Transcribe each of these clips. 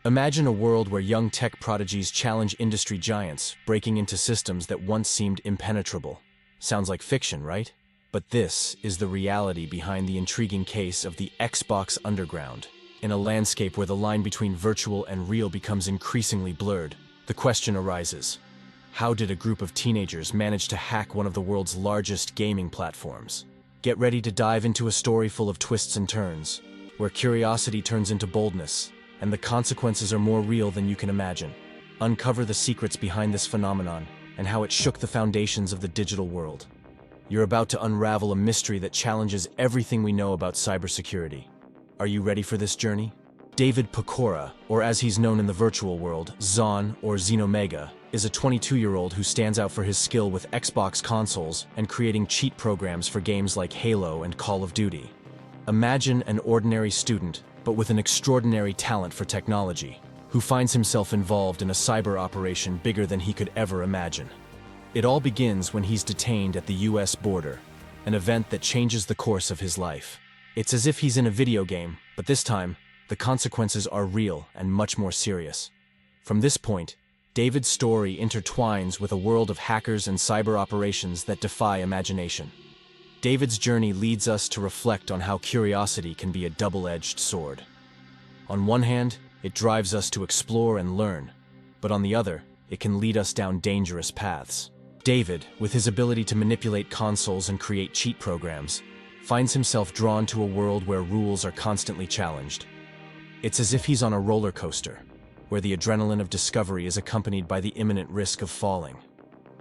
Imagine a world where young tech prodigies challenge industry giants, breaking into systems that once seemed impenetrable. Sounds like fiction, right? But this is the reality behind the intriguing case of the Xbox Underground. In a landscape where the line between virtual and real becomes increasingly blurred, the question arises: how did a group of teenagers manage to hack one of the world's largest gaming platforms? Get ready to dive into a story full of twists and turns, where curiosity turns into boldness, and the consequences are more real than you can imagine. Uncover the secrets behind this phenomenon and how it shook the foundations of the digital world. You're about to unravel a mystery that challenges everything we know about cybersecurity. Are you ready for this journey? David Pecora, or as he's known in the virtual world, Zon or Xenomega, is a 22-year-old who stands out for his skill with Xbox consoles and creating cheat programs for games like Halo and Call of Duty. Imagine an ordinary student, but with an extraordinary talent for technology, who finds himself involved in a cyber operation bigger than he could ever imagine. It all begins when he's detained at the US border, an event that changes the course of his life. It's as if he's in a video game, but this time, the consequences are real and much more serious. From this point, David's story intertwines with a world of hackers and cyber operations that defy imagination. David's journey leads us to reflect on how curiosity can be a double-edged sword. On one hand, it drives us to explore and learn, but on the other, it can lead us down dangerous paths. David, with his ability to manipulate consoles and create cheat programs, finds himself drawn to a world where rules are constantly challenged. It's as if he's on a roller coaster, where the adrenaline of discovery is accompanied by the imminent risk of falling.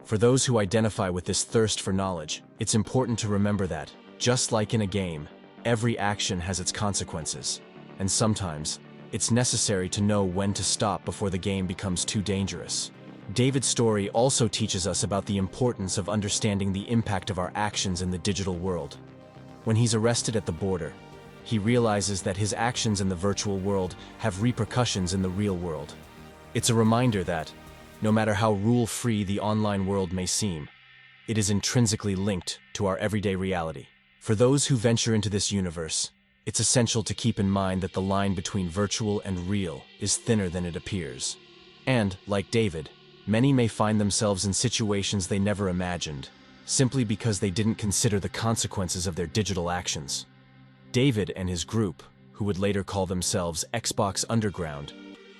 For those who identify with this thirst for knowledge, it's important to remember that, just like in a game, every action has its consequences, and sometimes, it's necessary to know when to stop before the game becomes too dangerous. David's story also teaches us about the importance of understanding the impact of our actions in the digital world. When he's arrested at the border, he realizes that his actions in the virtual world have repercussions in the real world. It's a reminder that, no matter how rule-free the online world may seem, it is intrinsically linked to our everyday reality. For those who venture into this universe, it's essential to keep in mind that the line between virtual and real is thinner than it appears. And, like David, many may find themselves in situations they never imagined, simply because they didn't consider the consequences of their digital actions. David and his group, who would later call themselves Xbox Underground,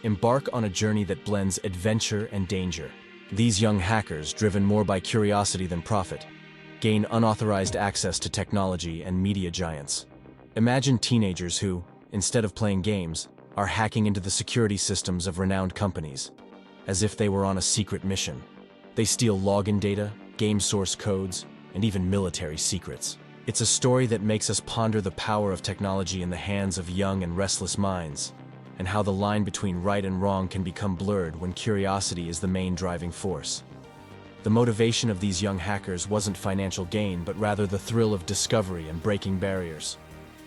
embark on a journey that blends adventure and danger. These young hackers, driven more by curiosity than profit, gain unauthorized access to technology and media giants. Imagine teenagers who, instead of playing games, are hacking into the security systems of renowned companies, as if they were on a secret mission. They steal login data, game source codes, and even military secrets. It's a story that makes us ponder the power of technology in the hands of young and restless minds, and how the line between right and wrong can become blurred when curiosity is the main driving force. The motivation of these young hackers wasn't financial gain, but rather the thrill of discovery and breaking barriers.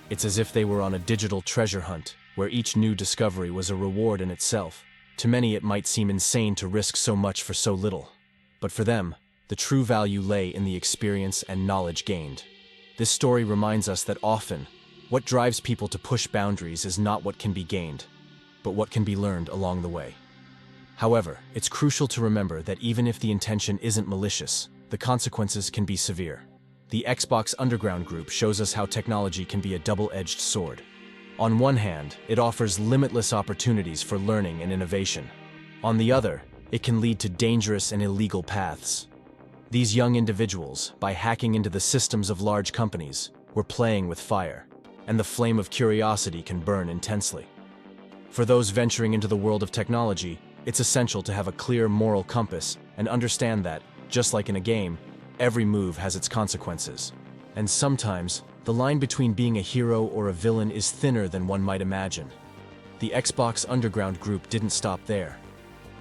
It's as if they were on a digital treasure hunt, where each new discovery was a reward in itself. To many, it might seem insane to risk so much for so little. But for them, the true value lay in the experience and knowledge gained. This story reminds us that often, what drives people to push boundaries is not what can be gained, but what can be learned along the way. However, it's crucial to remember that even if the intention isn't malicious, the consequences can be severe. The Xbox Underground group shows us how technology can be a double-edged sword. On one hand, it offers limitless opportunities for learning and innovation. On the other, it can lead to dangerous and illegal paths. These young individuals, by hacking into the systems of large companies, were playing with fire, and the flame of curiosity can burn intensely. For those venturing into the world of technology, it's essential to have a clear moral compass and understand that, just like in a game, every move has its consequences. And sometimes, the line between being a hero or a villain is thinner than one might imagine. The Xbox Underground group didn't stop there.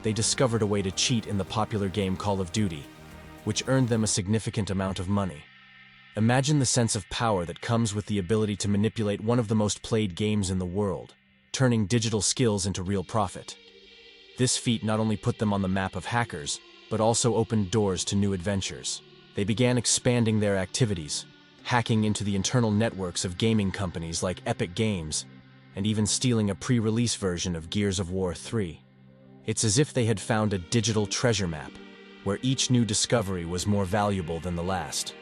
They discovered a way to cheat in the popular game Call of Duty, which earned them a significant amount of money. Imagine the sense of power that comes with the ability to manipulate one of the most played games in the world, turning digital skills into real profit. This feat not only put them on the map of hackers, but also opened doors to new adventures. They began expanding their activities, hacking into the internal networks of gaming companies like Epic Games, and even stealing a pre-release version of Gears of War 3. It's as if they had found a digital treasure map, where each new discovery was more valuable than the last.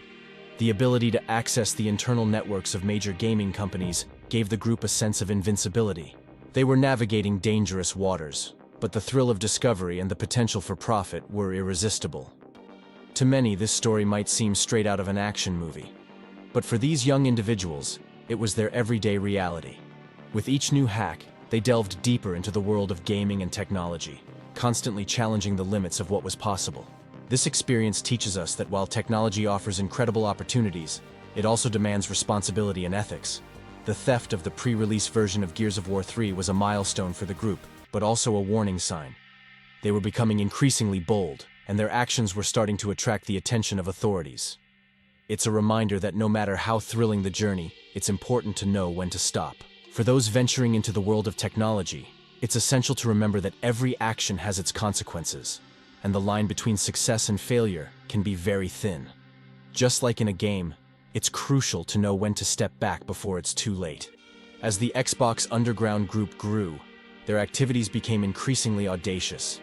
The ability to access the internal networks of major gaming companies gave the group a sense of invincibility. They were navigating dangerous waters, but the thrill of discovery and the potential for profit were irresistible. To many, this story might seem straight out of an action movie. But for these young individuals, it was their everyday reality. With each new hack, they delved deeper into the world of gaming and technology, constantly challenging the limits of what was possible. This experience teaches us that while technology offers incredible opportunities, it also demands responsibility and ethics. The theft of the pre-release version of Gears of War 3 was a milestone for the group, but also a warning sign. They were becoming increasingly bold, and their actions were starting to attract the attention of authorities. It's a reminder that no matter how thrilling the journey, it's important to know when to stop. For those venturing into the world of technology, it's essential to remember that every action has its consequences, and the line between success and failure can be very thin. Just like in a game, it's crucial to know when to step back before it's too late. As the Xbox Underground group grew, their activities became increasingly audacious.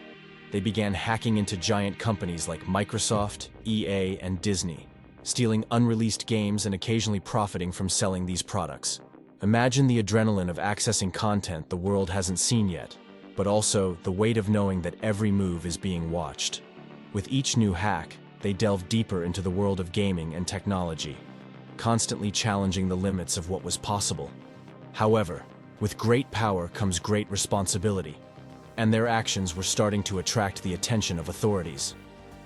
They began hacking into giant companies like Microsoft, EA, and Disney, stealing unreleased games and occasionally profiting from selling these products. Imagine the adrenaline of accessing content the world hasn't seen yet, but also the weight of knowing that every move is being watched. With each new hack, they delved deeper into the world of gaming and technology, constantly challenging the limits of what was possible. However, with great power comes great responsibility, and their actions were starting to attract the attention of authorities.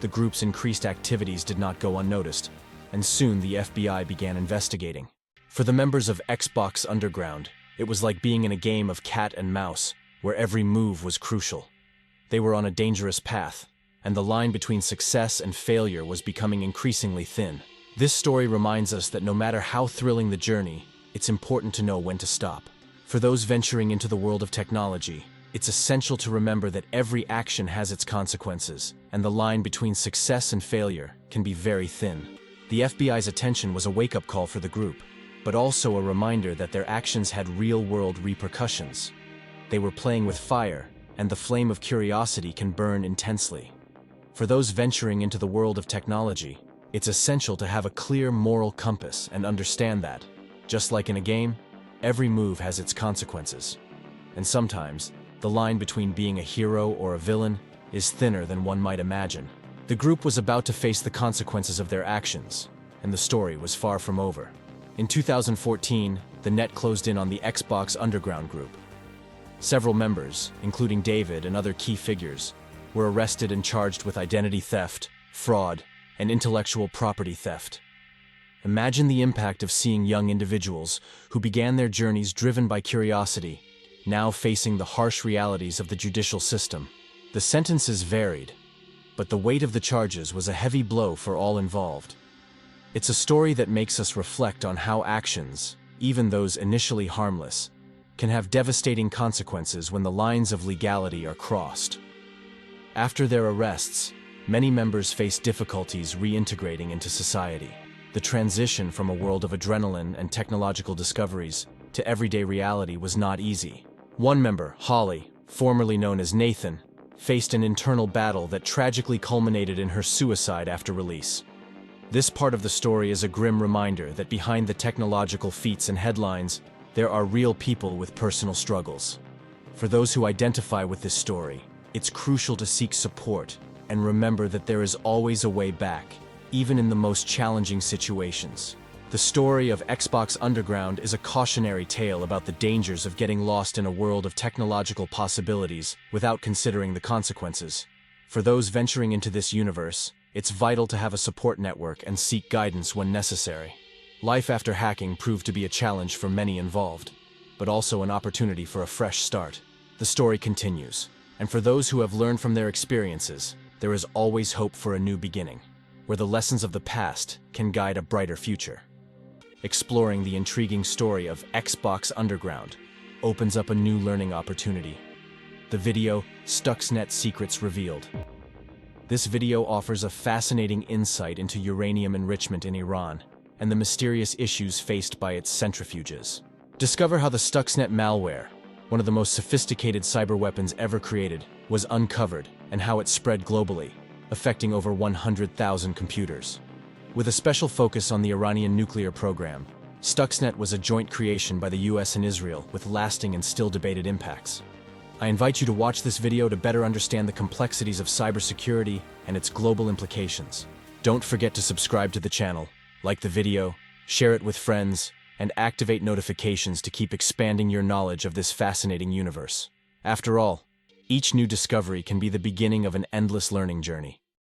The group's increased activities did not go unnoticed, and soon the FBI began investigating. For the members of Xbox Underground, it was like being in a game of cat and mouse, where every move was crucial. They were on a dangerous path, and the line between success and failure was becoming increasingly thin. This story reminds us that no matter how thrilling the journey, it's important to know when to stop. For those venturing into the world of technology, it's essential to remember that every action has its consequences, and the line between success and failure can be very thin. The FBI's attention was a wake-up call for the group, but also a reminder that their actions had real-world repercussions. They were playing with fire, and the flame of curiosity can burn intensely. For those venturing into the world of technology, it's essential to have a clear moral compass and understand that, just like in a game, every move has its consequences. And sometimes, the line between being a hero or a villain is thinner than one might imagine. The group was about to face the consequences of their actions, and the story was far from over. In 2014, the net closed in on the Xbox Underground group. Several members, including David and other key figures, were arrested and charged with identity theft, fraud, and intellectual property theft. Imagine the impact of seeing young individuals who began their journeys driven by curiosity, now facing the harsh realities of the judicial system. The sentences varied, but the weight of the charges was a heavy blow for all involved. It's a story that makes us reflect on how actions, even those initially harmless, can have devastating consequences when the lines of legality are crossed. After their arrests, many members faced difficulties reintegrating into society. The transition from a world of adrenaline and technological discoveries to everyday reality was not easy. One member, Holly, formerly known as Nathan, faced an internal battle that tragically culminated in her suicide after release. This part of the story is a grim reminder that behind the technological feats and headlines, there are real people with personal struggles. For those who identify with this story, it's crucial to seek support and remember that there is always a way back, even in the most challenging situations. The story of Xbox Underground is a cautionary tale about the dangers of getting lost in a world of technological possibilities without considering the consequences. For those venturing into this universe, it's vital to have a support network and seek guidance when necessary. Life after hacking proved to be a challenge for many involved, but also an opportunity for a fresh start. The story continues, and for those who have learned from their experiences, there is always hope for a new beginning, where the lessons of the past can guide a brighter future. Exploring the intriguing story of Xbox Underground opens up a new learning opportunity. The video, Stuxnet Secrets Revealed. This video offers a fascinating insight into uranium enrichment in Iran and the mysterious issues faced by its centrifuges. Discover how the Stuxnet malware, one of the most sophisticated cyber weapons ever created, was uncovered and how it spread globally, affecting over 100,000 computers. With a special focus on the Iranian nuclear program, Stuxnet was a joint creation by the US and Israel with lasting and still debated impacts. I invite you to watch this video to better understand the complexities of cybersecurity and its global implications. Don't forget to subscribe to the channel, like the video, share it with friends, and activate notifications to keep expanding your knowledge of this fascinating universe. After all, each new discovery can be the beginning of an endless learning journey.